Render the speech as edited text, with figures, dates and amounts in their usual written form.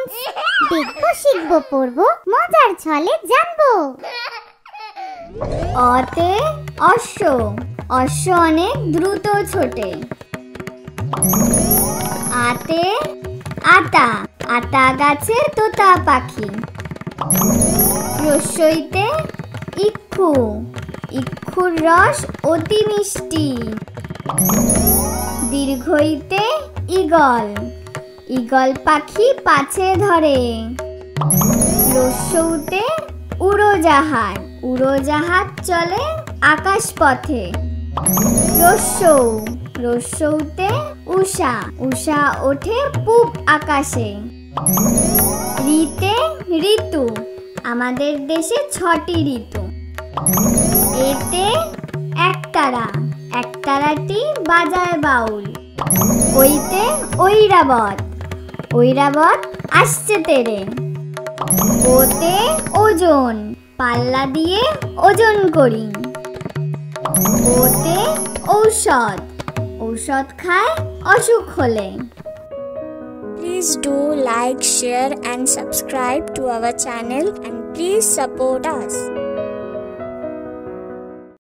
Sounds. দেখবো, শিখবো, পড়বো, মজার ছলে জানবো। অতে অশ্ব, অশ্ব অনেক দ্রুত ছোটে। আতে আতা, আতা গাছে তোতা পাখি। রস্যইতে ইক্ষু, ইক্ষুর রস অতি মিষ্টি। দীর্ঘইতে ঈগল, ঈগল পাখি পাছে ধরে। রস্যউতে উড়োজাহাজ, উড়োজাহাজ চলে আকাশ পথে। রস্যৌ, রস্যৌতে উষা, উষা ওঠে পূব আকাশে। ঋতে ঋতু, আমাদের দেশে 6টি ঋতু। এতে একতারা, একতারাটি বাজায় বাউল। ওইতে ঐরাবত, ঐরাবত আসছে তেরে। ওতে ওজন, পাল্লা দিয়ে ওজন করি। ওতে ঔষধ, ঔষধ খায় অসুখ হলে। Please do like, share and subscribe to our channel and please support us.